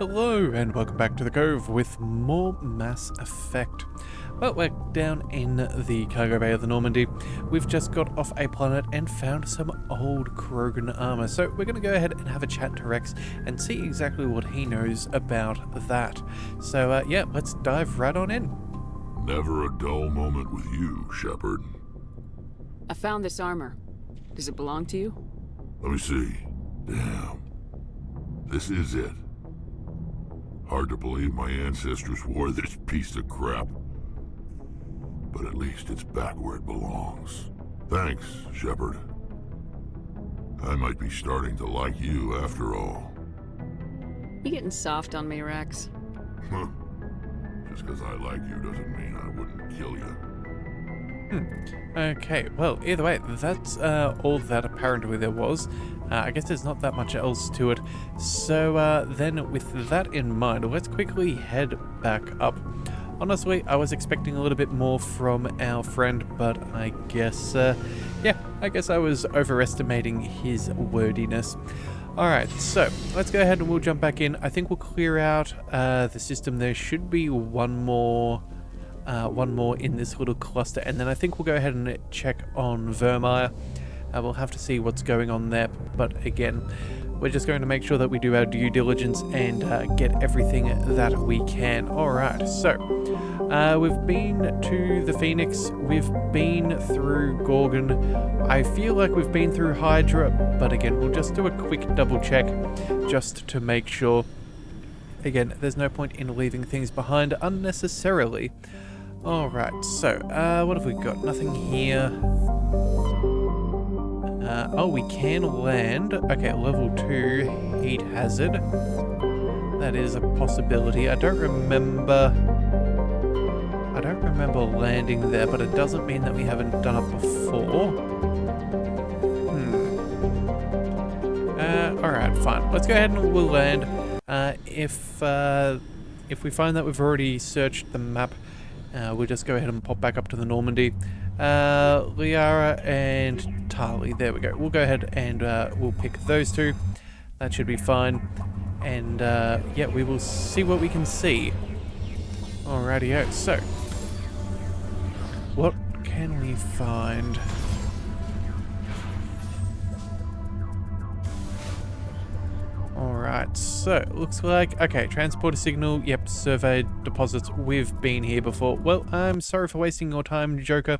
Hello and welcome back to the Cove with more Mass Effect. Well, we're down in the cargo bay of the Normandy. We've just got off a planet and found some old Krogan armor. So we're going to go ahead and have a chat to Rex and see exactly what he knows about that. So yeah, let's dive right on in. Never a dull moment with you, Shepard. I found this armor. Does it belong to you? Let me see. Damn. This is it. Hard to believe my ancestors wore this piece of crap. But at least it's back where it belongs. Thanks, Shepard. I might be starting to like you after all. You getting soft on me, Rex? Just because I like you doesn't mean I wouldn't kill you. Okay, well, either way, that's all that apparently there was. I guess there's not that much else to it. So then with that in mind, let's quickly head back up. Honestly, I was expecting a little bit more from our friend, but I guess, yeah, I guess I was overestimating his wordiness. Alright, so let's go ahead and we'll jump back in. I think we'll clear out the system. There should be one more in this little cluster, and then I think we'll go ahead and check on Vermire. We'll have to see what's going on there, but again, we're just going to make sure that we do our due diligence and get everything that we can. Alright, so we've been to the Phoenix, we've been through Gorgon, I feel like we've been through Hydra, but again, we'll just do a quick double check just to make sure. Again, there's no point in leaving things behind unnecessarily. Alright, so what have we got? Nothing here. Oh, we can land. Okay, level 2 heat hazard. That is a possibility. I don't remember landing there, but it doesn't mean that we haven't done it before. Alright, fine. Let's go ahead and we'll land. If we find that we've already searched the map, we'll just go ahead and pop back up to the Normandy. Liara and Tali, there we go. We'll go ahead and we'll pick those two. That should be fine. And yeah, we will see what we can see. Alrighty-o. So, what can we find? Alright, so it looks like, okay, transporter signal, yep, survey deposits, we've been here before. Well, I'm sorry for wasting your time, Joker,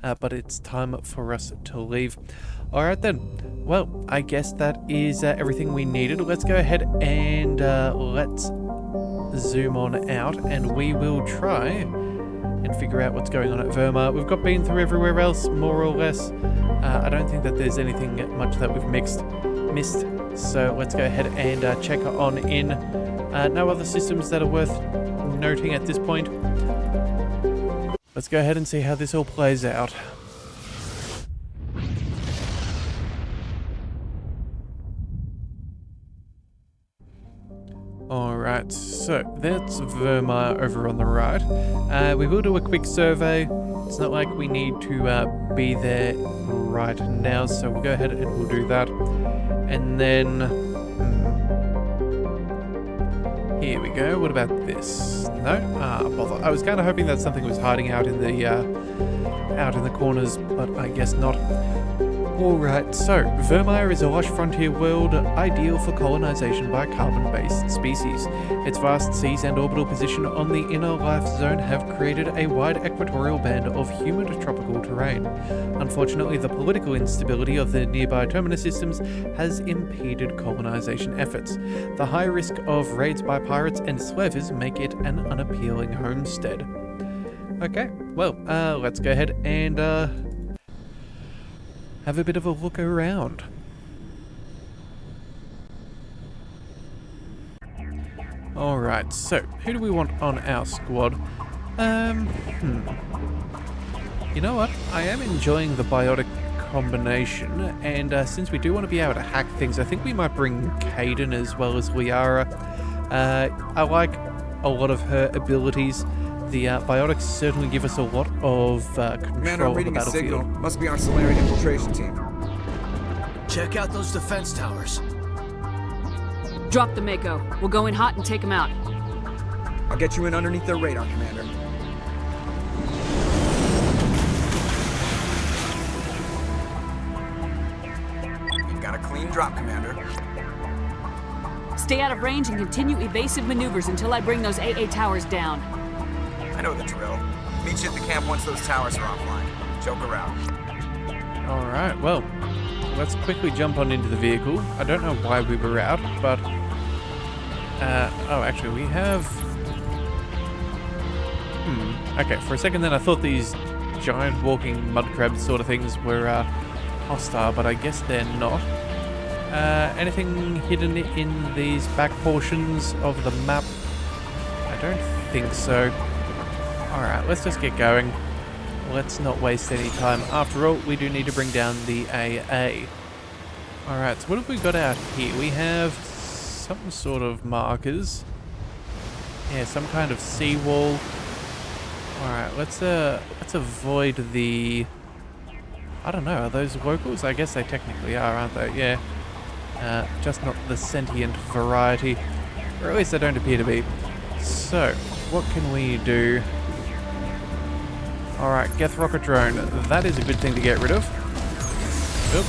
but it's time for us to leave. Alright then, well, I guess that is everything we needed. Let's go ahead and let's zoom on out, and we will try and figure out what's going on at Vermire. We've been through everywhere else, more or less. I don't think that there's anything much that we've missed. So let's go ahead and check on in. No other systems that are worth noting at this point. Let's go ahead and see how this all plays out. Alright, so that's Vermire over on the right. We will do a quick survey. It's not like we need to be there right now, so we'll go ahead and we'll do that. And then, here we go. What about this? No? Bother. I was kind of hoping that something was hiding out in the corners, but I guess not. Alright, so Vermire is a lush frontier world ideal for colonization by carbon-based species. Its vast seas and orbital position on the inner life zone have created a wide equatorial band of humid tropical terrain. Unfortunately, the political instability of the nearby terminus systems has impeded colonization efforts. The high risk of raids by pirates and slavers make it an unappealing homestead. Okay, well, let's go ahead and have a bit of a look around. Alright, so who do we want on our squad? You know what? I am enjoying the biotic combination, and since we do want to be able to hack things, I think we might bring Kaden as well as Liara. I like a lot of her abilities. The biotics certainly give us a lot of control Commander, I'm reading of the a signal. battlefield. Must be our Solarian infiltration team. Check out those defense towers. Drop the Mako. We'll go in hot and take them out. I'll get you in underneath their radar, Commander. You've got a clean drop, Commander. Stay out of range and continue evasive maneuvers until I bring those AA towers down. I know the drill. Meet you at the camp once those towers are offline. Joker out. Alright, well, let's quickly jump on into the vehicle. I don't know why we were out, but... oh, actually, we have... Okay, for a second then I thought these giant walking mud crab sort of things were hostile, but I guess they're not. Anything hidden in these back portions of the map? I don't think so. Alright, let's just get going. Let's not waste any time. After all, we do need to bring down the AA. Alright, so what have we got out here? We have some sort of markers. Yeah, some kind of seawall. Alright, let's avoid the... I don't know, are those locals? I guess they technically are, aren't they? Yeah. Just not the sentient variety. Or at least they don't appear to be. So, what can we do? Alright, Geth rocket drone. That is a good thing to get rid of. Oop.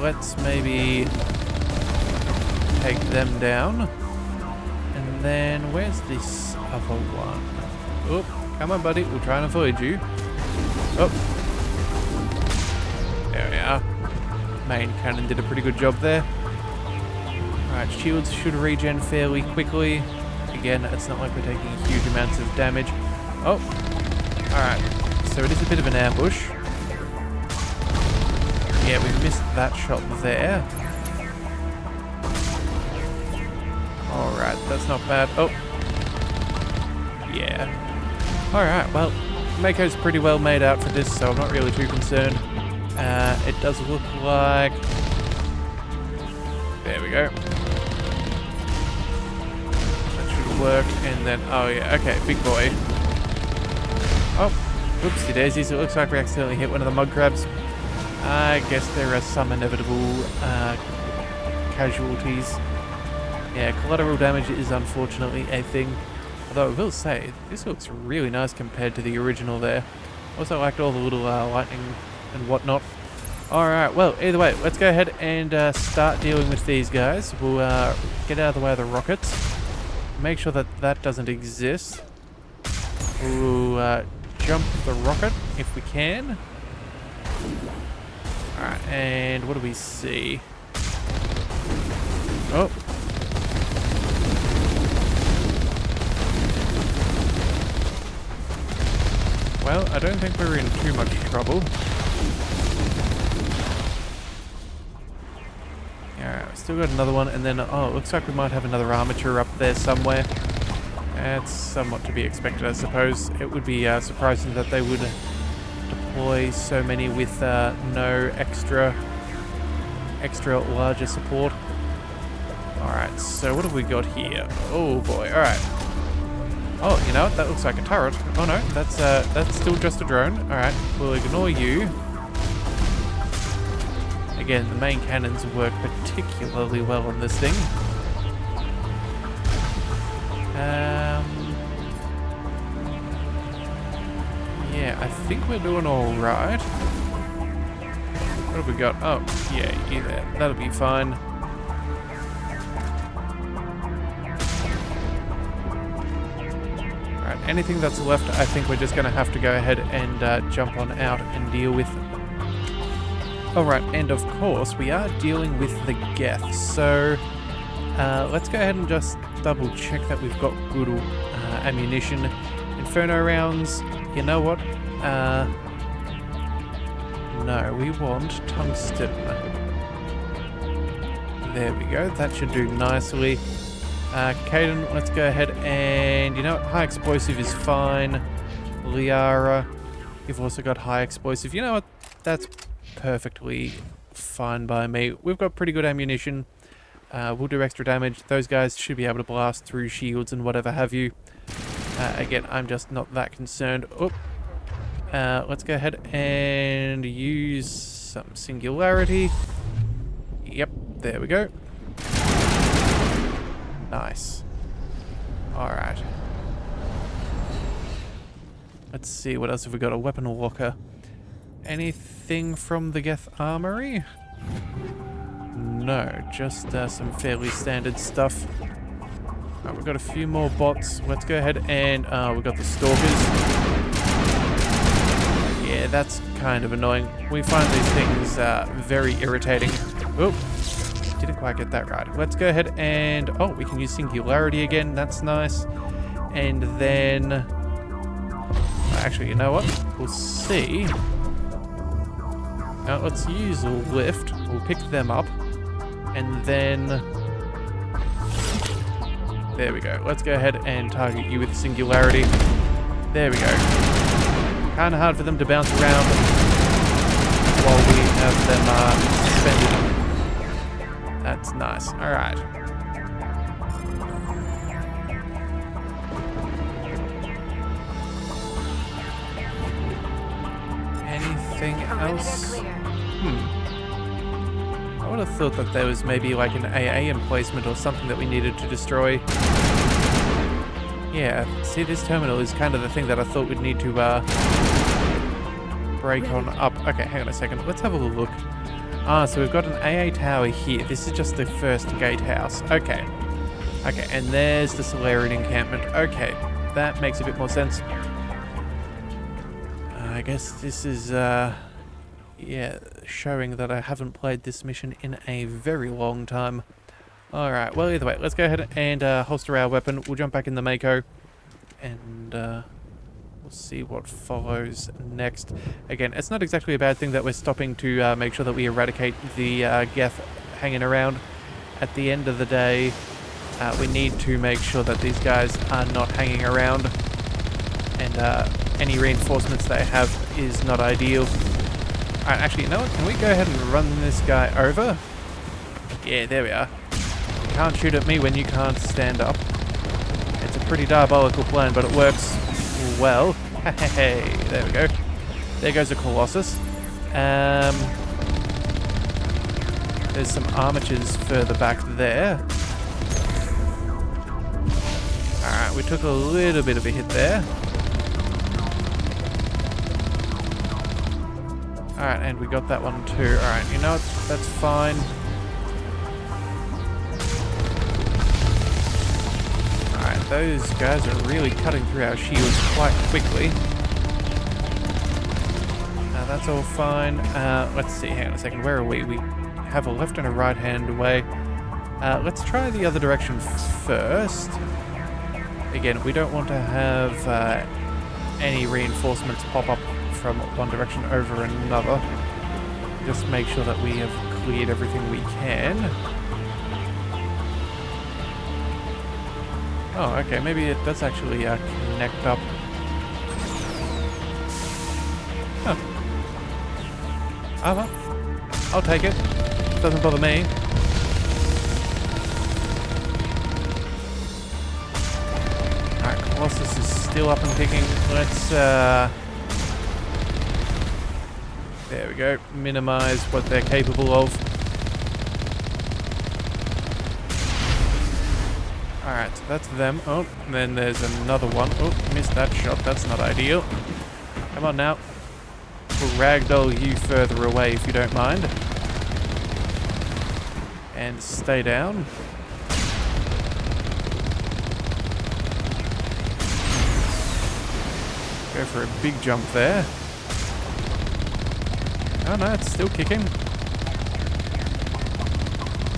Let's maybe take them down. And then, where's this other one? Oop. Come on, buddy. We'll try and avoid you. Oh. There we are. Main cannon did a pretty good job there. Alright, shields should regen fairly quickly. Again, it's not like we're taking huge amounts of damage. Oh. Alright. So it is a bit of an ambush. Yeah, we missed that shot there. Alright, that's not bad. Oh. Yeah. Alright, well, Mako's pretty well made out for this, so I'm not really too concerned. It does look like... There we go. That should work, and then... Oh yeah, okay, big boy. Oh, whoopsie daisies, it looks like we accidentally hit one of the mud crabs. I guess there are some inevitable casualties. Yeah, collateral damage is unfortunately a thing. Although I will say, this looks really nice compared to the original there. Also liked all the little lightning and whatnot. Alright, well, either way, let's go ahead and start dealing with these guys. We'll get out of the way of the rockets. Make sure that that doesn't exist. We'll jump the rocket if we can. Alright, and what do we see? Oh. Well, I don't think we're in too much trouble. Alright, still got another one, and then, oh, it looks like we might have another armature up there somewhere. That's somewhat to be expected, I suppose. It would be surprising that they would deploy so many with no extra larger support. Alright, so what have we got here? Oh boy, alright. Oh, you know what? That looks like a turret. Oh no, that's still just a drone. Alright, we'll ignore you. Again, the main cannons work particularly well on this thing. Yeah, I think we're doing alright. What have we got? Oh, yeah, that'll be fine. Anything that's left, I think we're just going to have to go ahead and jump on out and deal with. Alright, and of course, we are dealing with the Geth, so let's go ahead and just double check that we've got good ammunition. Inferno rounds, you know what? No, we want tungsten. There we go, that should do nicely. Caden, let's go ahead and, you know what, high explosive is fine. Liara, you've also got high explosive. You know what, that's perfectly fine by me. We've got pretty good ammunition. We'll do extra damage. Those guys should be able to blast through shields and whatever have you. Again, I'm just not that concerned. Oh, let's go ahead and use some singularity. Yep, there we go. Nice. Alright. Let's see, what else have we got? A weapon locker. Anything from the Geth armory? No, just some fairly standard stuff. Alright, we've got a few more bots. Let's go ahead and we've got the stalkers. Yeah, that's kind of annoying. We find these things very irritating. Oop, didn't quite get that right. Let's go ahead and... Oh, we can use Singularity again. That's nice. And then... Actually, you know what? We'll see. Now, let's use Lift. We'll pick them up. And then... There we go. Let's go ahead and target you with Singularity. There we go. Kind of hard for them to bounce around while we have them suspended. That's nice. Alright. Anything else? I would have thought that there was maybe like an AA emplacement or something that we needed to destroy. Yeah, see, this terminal is kind of the thing that I thought we'd need to break on up. Okay, hang on a second. Let's have a look. Ah, so we've got an AA tower here. This is just the first gatehouse. Okay. Okay, and there's the Solarian encampment. Okay, that makes a bit more sense. I guess this is, yeah, showing that I haven't played this mission in a very long time. Alright, well, either way, let's go ahead and holster our weapon. We'll jump back in the Mako, and we'll see what follows next. Again, it's not exactly a bad thing that we're stopping to make sure that we eradicate the Geth hanging around. At the end of the day, we need to make sure that these guys are not hanging around, and any reinforcements they have is not ideal. Alright, actually, you know what? Can we go ahead and run this guy over? Yeah, there we are. You can't shoot at me when you can't stand up. It's a pretty diabolical plan, but it works well. Hey, there we go. There goes a Colossus. There's some armatures further back there. Alright, we took a little bit of a hit there. Alright, and we got that one too. Alright, you know what? That's fine. Alright, those guys are really cutting through our shields quite quickly. That's all fine. Let's see, hang on a second. Where are we? We have a left and a right hand way. Let's try the other direction first. Again, we don't want to have any reinforcements pop up from one direction over another. Just make sure that we have cleared everything we can. Oh, okay, maybe it does actually connect up. Huh. Oh, well, I'll take it. Doesn't bother me. Alright, Colossus is still up and kicking. Let's there we go. Minimize what they're capable of. Alright, so that's them. Oh, and then there's another one. Oh, missed that shot. That's not ideal. Come on now. We'll ragdoll you further away if you don't mind. And stay down. Go for a big jump there. Oh no, it's still kicking.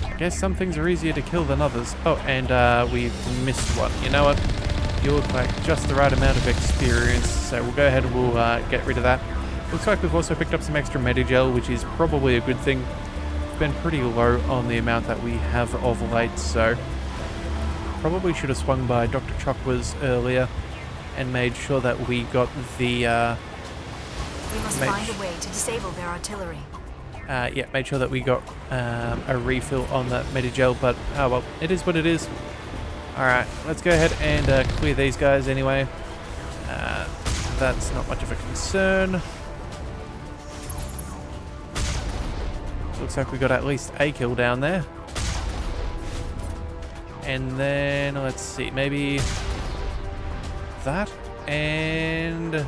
I guess some things are easier to kill than others. Oh, and we've missed one. You know what? You look like just the right amount of experience, so we'll go ahead and we'll get rid of that. Looks like we've also picked up some extra Medigel, which is probably a good thing. We've been pretty low on the amount that we have of late, so probably should have swung by Dr. Chokwa's earlier and made sure that we got the... We must find a way to disable their artillery. Yeah, made sure that we got a refill on that Medigel, but oh well, it is what it is. Alright, let's go ahead and clear these guys anyway. That's not much of a concern. Looks like we got at least a kill down there. And then, let's see, maybe that, and... Okay,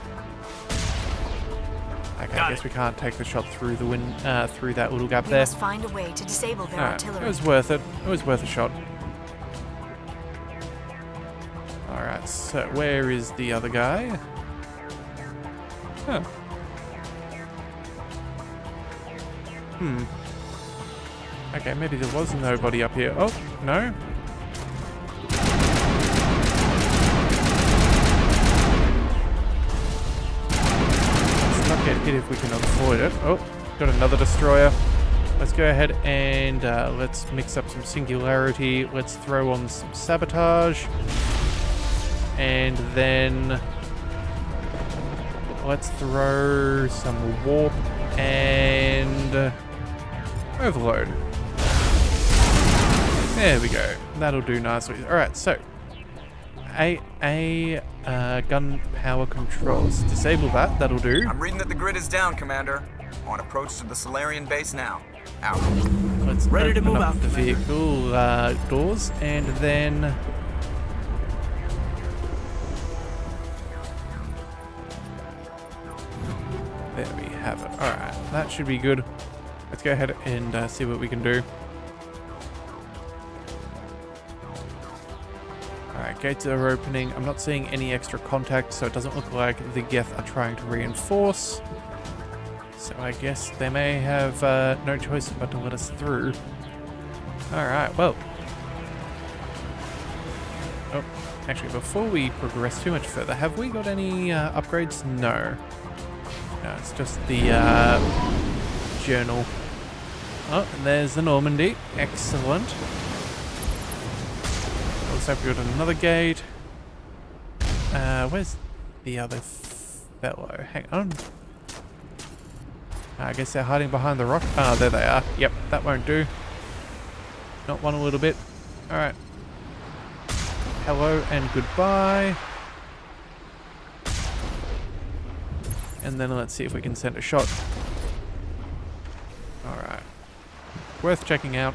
I guess we can't take the shot through the wind, through that little gap We there. must find a way to disable their Alright, artillery. it was worth it. It was worth a shot. Alright, so where is the other guy? Huh. Okay, maybe there was nobody up here. Oh, no? Let's not get hit if we can avoid it. Oh, got another destroyer. Let's go ahead and let's mix up some singularity. Let's throw on some sabotage. And then let's throw some warp and overload. There we go. That'll do nicely. Alright, so gun power controls. Disable that. That'll do. I'm reading that the grid is down, Commander. On approach to the Solarian base now. Out. Let's Ready to open move up out, the Commander. vehicle doors, and then there we have it. All right, that should be good. Let's go ahead and see what we can do. All right, gates are opening. I'm not seeing any extra contact, so it doesn't look like the Geth are trying to reinforce. So I guess they may have no choice but to let us through. Alright, well. Oh, actually, before we progress too much further, have we got any upgrades? No. No, it's just the journal. Oh, and there's the Normandy. Excellent. Looks like we've got another gate. Where's the other fellow? Hang on. I guess they're hiding behind the rock. Ah, there they are. Yep, that won't do. Not one a little bit. Alright. Hello and goodbye. And then let's see if we can send a shot. Alright. Worth checking out.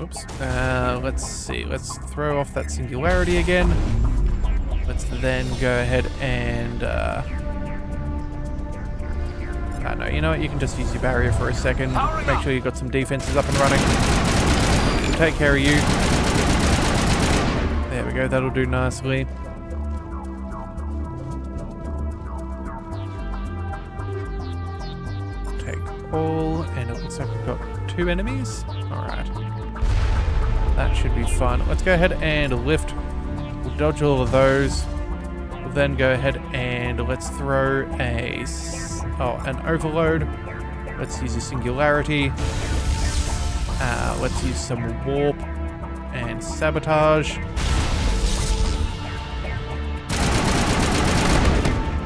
Oops. Let's see. Let's throw off that singularity again. Let's then go ahead and, no, you know what, you can just use your barrier for a second. Make sure you've got some defenses up and running. We'll take care of you. There we go, that'll do nicely. Take all, and it looks like we've got 2 enemies. Alright. That should be fun. Let's go ahead and lift. We'll dodge all of those. We'll then go ahead and let's throw an overload. Let's use a singularity. Let's use some warp and sabotage.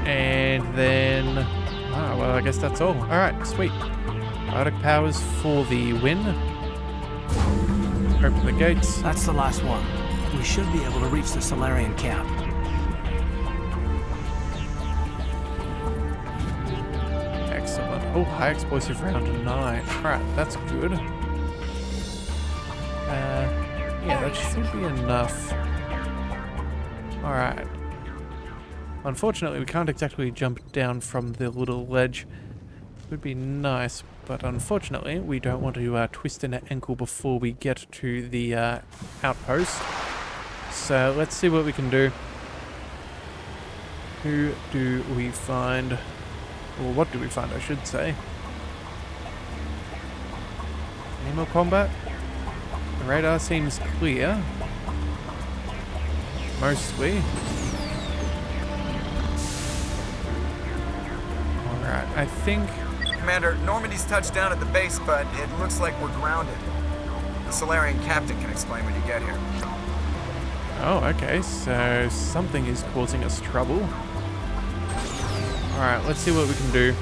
And then, well, I guess that's all. All right, sweet. Biotic powers for the win. Open the gates. That's the last one. We should be able to reach the Solarian camp. Excellent. Oh, high explosive round 9. Alright, that's good. Yeah, that should be enough. Alright. Unfortunately, we can't exactly jump down from the little ledge. It would be nice, but unfortunately, we don't want to twist an ankle before we get to the outpost. So let's see what we can do. Who do we find? Or what do we find, I should say. Any more combat? The radar seems clear. Mostly. Alright, I think... Commander, Normandy's touched down at the base, but it looks like we're grounded. The Solarian captain can explain when you get here. Oh, okay, so something is causing us trouble. Alright, let's see what we can do.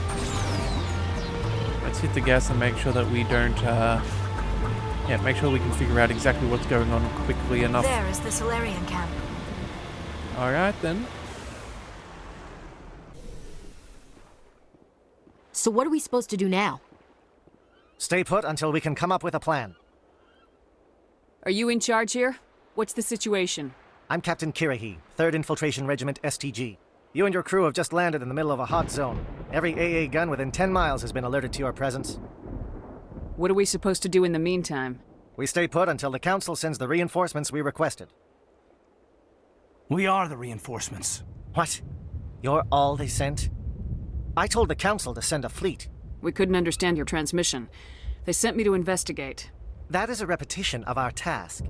Let's hit the gas and make sure that we don't, make sure we can figure out exactly what's going on quickly enough. There is the Solarian camp. Alright then. So what are we supposed to do now? Stay put until we can come up with a plan. Are you in charge here? What's the situation? I'm Captain Kirahi, 3rd Infiltration Regiment STG. You and your crew have just landed in the middle of a hot zone. Every AA gun within 10 miles has been alerted to your presence. What are we supposed to do in the meantime? We stay put until the Council sends the reinforcements we requested. We are the reinforcements. What? You're all they sent? I told the Council to send a fleet. We couldn't understand your transmission. They sent me to investigate. That is a repetition of our task.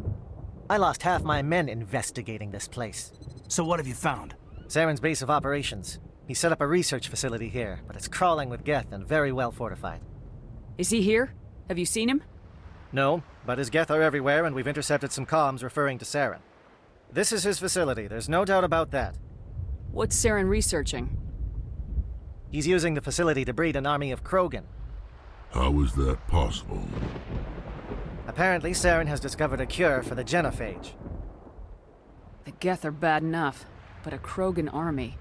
I lost half my men investigating this place. So what have you found? Saren's base of operations. He set up a research facility here, but it's crawling with Geth and very well fortified. Is he here? Have you seen him? No, but his Geth are everywhere, and we've intercepted some comms referring to Saren. This is his facility, there's no doubt about that. What's Saren researching? He's using the facility to breed an army of Krogan. How is that possible? Apparently, Saren has discovered a cure for the genophage. The Geth are bad enough, but a Krogan army.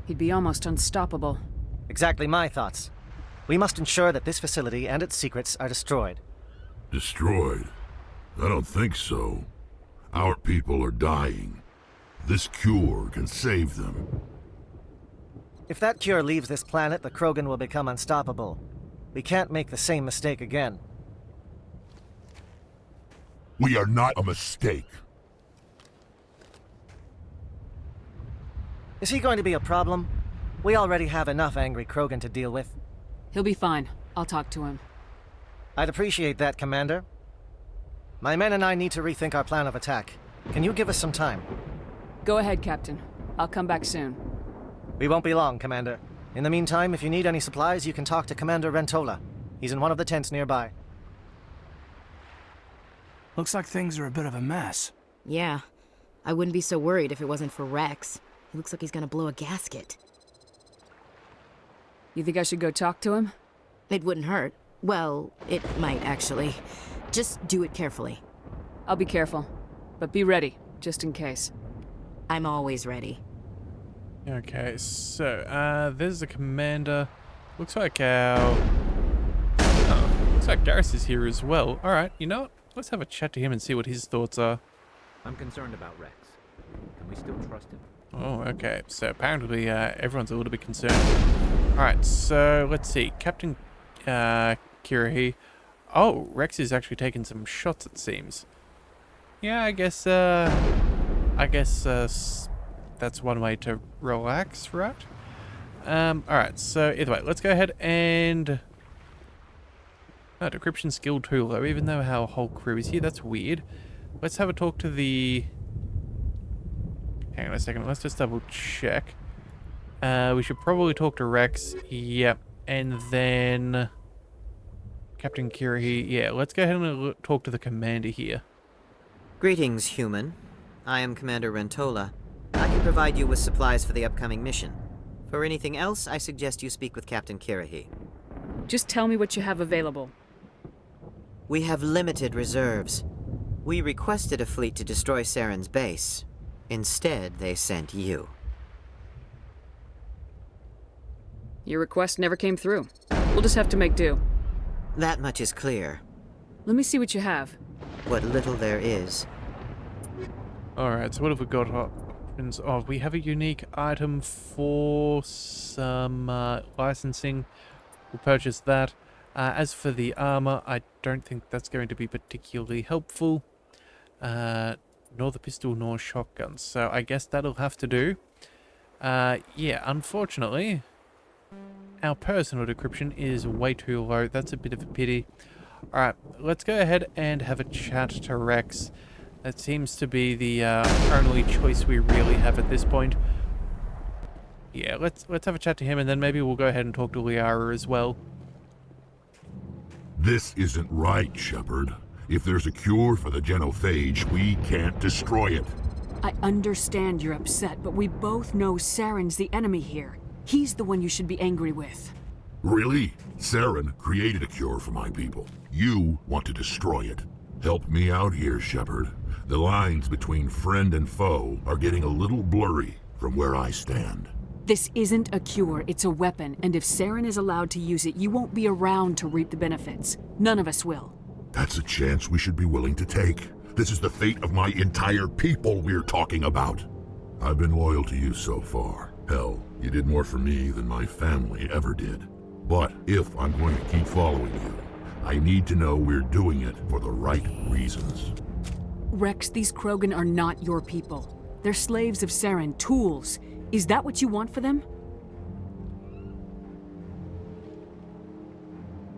He'd be almost unstoppable. Exactly my thoughts. We must ensure that this facility and its secrets are destroyed. Destroyed? I don't think so. Our people are dying. This cure can save them. If that cure leaves this planet, the Krogan will become unstoppable. We can't make the same mistake again. We are not a mistake. Is he going to be a problem? We already have enough angry Krogan to deal with. He'll be fine. I'll talk to him. I'd appreciate that, Commander. My men and I need to rethink our plan of attack. Can you give us some time? Go ahead, Captain. I'll come back soon. We won't be long, Commander. In the meantime, if you need any supplies, you can talk to Commander Rentola. He's in one of the tents nearby. Looks like things are a bit of a mess. Yeah. I wouldn't be so worried if it wasn't for Rex. He looks like he's gonna blow a gasket. You think I should go talk to him? It wouldn't hurt. Well, it might actually. Just do it carefully. I'll be careful. But be ready, just in case. I'm always ready. Okay, so, there's the commander. Looks like our... looks like Garrus is here as well. Alright, you know what? Let's have a chat to him and see what his thoughts are. I'm concerned about Rex. Can we still trust him? Oh, okay. So apparently everyone's a little bit concerned. Alright, so let's see. Captain Kirahi. Oh, Rex is actually taking some shots, it seems. Yeah, I guess that's one way to relax, right? Alright, so either way, let's go ahead and... Oh, decryption skill too low, even though our whole crew is here. That's weird. Let's have a talk to the... Hang on a second, let's just double check. We should probably talk to Rex. Yep. And then... Captain Kirahi. Yeah, let's go ahead and talk to the commander here. Greetings, human. I am Commander Rentola. I can provide you with supplies for the upcoming mission. For anything else, I suggest you speak with Captain Kirahi. Just tell me what you have available. We have limited reserves. We requested a fleet to destroy Saren's base. Instead, they sent you. Your request never came through. We'll just have to make do. That much is clear. Let me see what you have. What little there is. Alright, so what have we got options of? We have a unique item for some licensing. We'll purchase that. As for the armor, I don't think that's going to be particularly helpful. Nor the pistol nor shotgun. So I guess that'll have to do. Yeah, unfortunately, our personal decryption is way too low. That's a bit of a pity. Alright, let's go ahead and have a chat to Rex. That seems to be the only choice we really have at this point. Yeah, let's have a chat to him, and then maybe we'll go ahead and talk to Liara as well. This isn't right, Shepard. If there's a cure for the genophage, we can't destroy it. I understand you're upset, but we both know Saren's the enemy here. He's the one you should be angry with. Really? Saren created a cure for my people. You want to destroy it. Help me out here, Shepard. The lines between friend and foe are getting a little blurry from where I stand. This isn't a cure, it's a weapon, and if Saren is allowed to use it, you won't be around to reap the benefits. None of us will. That's a chance we should be willing to take. This is the fate of my entire people we're talking about. I've been loyal to you so far. Hell, you did more for me than my family ever did. But if I'm going to keep following you, I need to know we're doing it for the right reasons. Rex, these Krogan are not your people. They're slaves of Saren, tools. Is that what you want for them?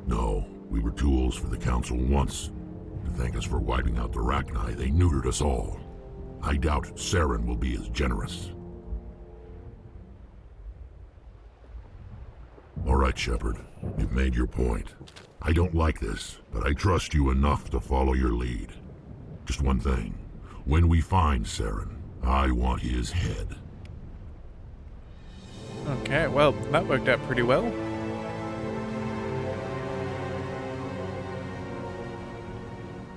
No, we were tools for the Council once. To thank us for wiping out the Rachni, they neutered us all. I doubt Saren will be as generous. All right, Shepard. You've made your point. I don't like this, but I trust you enough to follow your lead. Just one thing. When we find Saren, I want his head. Okay, well, that worked out pretty well.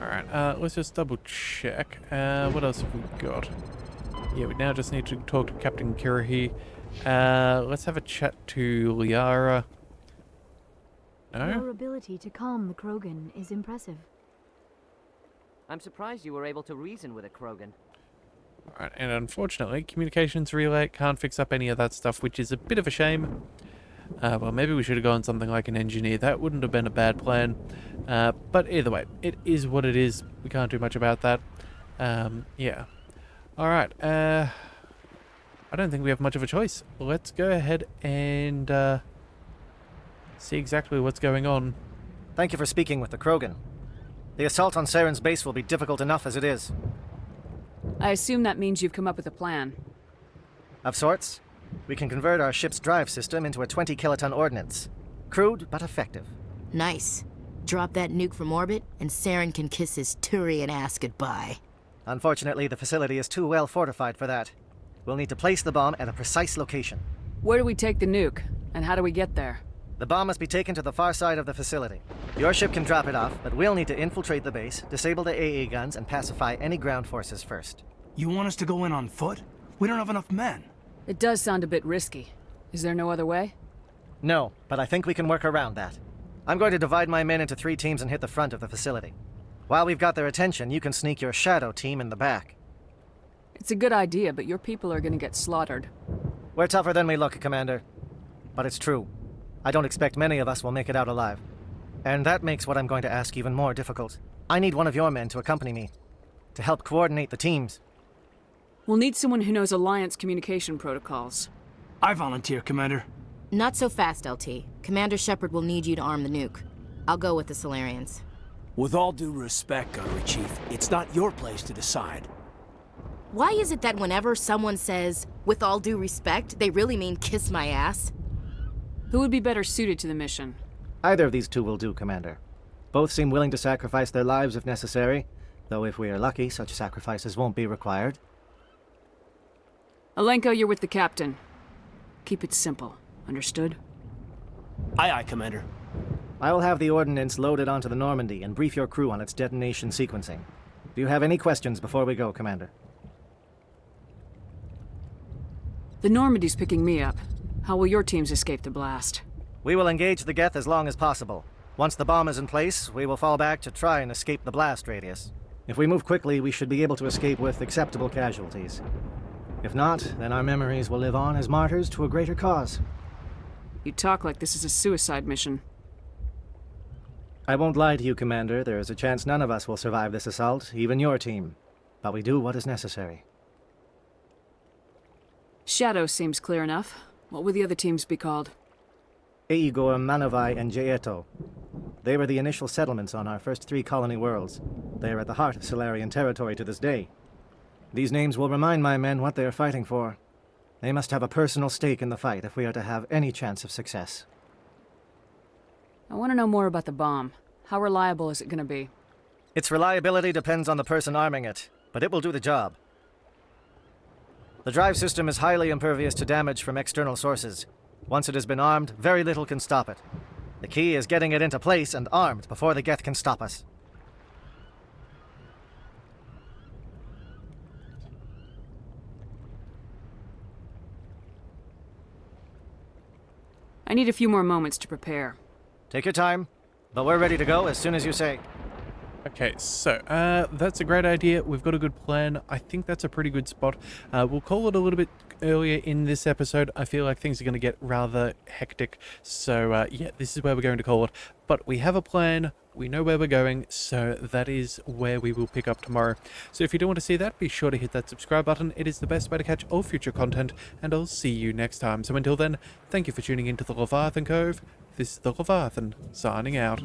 Alright, let's just double check. What else have we got? Yeah, we now just need to talk to Captain Kirahi. Let's have a chat to Liara. No? Your ability to calm the Krogan is impressive. I'm surprised you were able to reason with a Krogan. Alright, and unfortunately, communications relay can't fix up any of that stuff, which is a bit of a shame. Well, maybe we should have gone something like an engineer. That wouldn't have been a bad plan. But either way, it is what it is. We can't do much about that. Yeah. Alright, I don't think we have much of a choice. Let's go ahead and see exactly what's going on. Thank you for speaking with the Krogan. The assault on Saren's base will be difficult enough as it is. I assume that means you've come up with a plan. Of sorts. We can convert our ship's drive system into a 20-kiloton ordnance. Crude, but effective. Nice. Drop that nuke from orbit, and Saren can kiss his Turian ass goodbye. Unfortunately, the facility is too well fortified for that. We'll need to place the bomb at a precise location. Where do we take the nuke? And how do we get there? The bomb must be taken to the far side of the facility. Your ship can drop it off, but we'll need to infiltrate the base, disable the AA guns, and pacify any ground forces first. You want us to go in on foot? We don't have enough men. It does sound a bit risky. Is there no other way? No, but I think we can work around that. I'm going to divide my men into 3 teams and hit the front of the facility. While we've got their attention, you can sneak your shadow team in the back. It's a good idea, but your people are going to get slaughtered. We're tougher than we look, Commander. But it's true. I don't expect many of us will make it out alive. And that makes what I'm going to ask even more difficult. I need one of your men to accompany me, to help coordinate the teams. We'll need someone who knows Alliance communication protocols. I volunteer, Commander. Not so fast, LT. Commander Shepard will need you to arm the nuke. I'll go with the Solarians. With all due respect, Gunnery Chief, it's not your place to decide. Why is it that whenever someone says, with all due respect, they really mean kiss my ass? Who would be better suited to the mission? Either of these 2 will do, Commander. Both seem willing to sacrifice their lives if necessary, though if we are lucky, such sacrifices won't be required. Alenko, you're with the captain. Keep it simple. Understood? Aye, aye, Commander. I will have the ordnance loaded onto the Normandy and brief your crew on its detonation sequencing. Do you have any questions before we go, Commander? The Normandy's picking me up. How will your teams escape the blast? We will engage the Geth as long as possible. Once the bomb is in place, we will fall back to try and escape the blast radius. If we move quickly, we should be able to escape with acceptable casualties. If not, then our memories will live on as martyrs to a greater cause. You talk like this is a suicide mission. I won't lie to you, Commander. There is a chance none of us will survive this assault, even your team. But we do what is necessary. Shadow seems clear enough. What will the other teams be called? Eigor, Manovai, and Jaeto. They were the initial settlements on our first 3 colony worlds. They are at the heart of Solarian territory to this day. These names will remind my men what they are fighting for. They must have a personal stake in the fight if we are to have any chance of success. I want to know more about the bomb. How reliable is it going to be? Its reliability depends on the person arming it, but it will do the job. The drive system is highly impervious to damage from external sources. Once it has been armed, very little can stop it. The key is getting it into place and armed before the Geth can stop us. I need a few more moments to prepare. Take your time, but we're ready to go as soon as you say. Okay, so that's a great idea. We've got a good plan. I think that's a pretty good spot. We'll call it a little bit earlier in this episode. I feel like things are going to get rather hectic. So yeah, this is where we're going to call it. But we have a plan. We know where we're going. So that is where we will pick up tomorrow. So if you do want to see that, be sure to hit that subscribe button. It is the best way to catch all future content. And I'll see you next time. So until then, thank you for tuning into the Leviathan Cove. This is the Leviathan, signing out.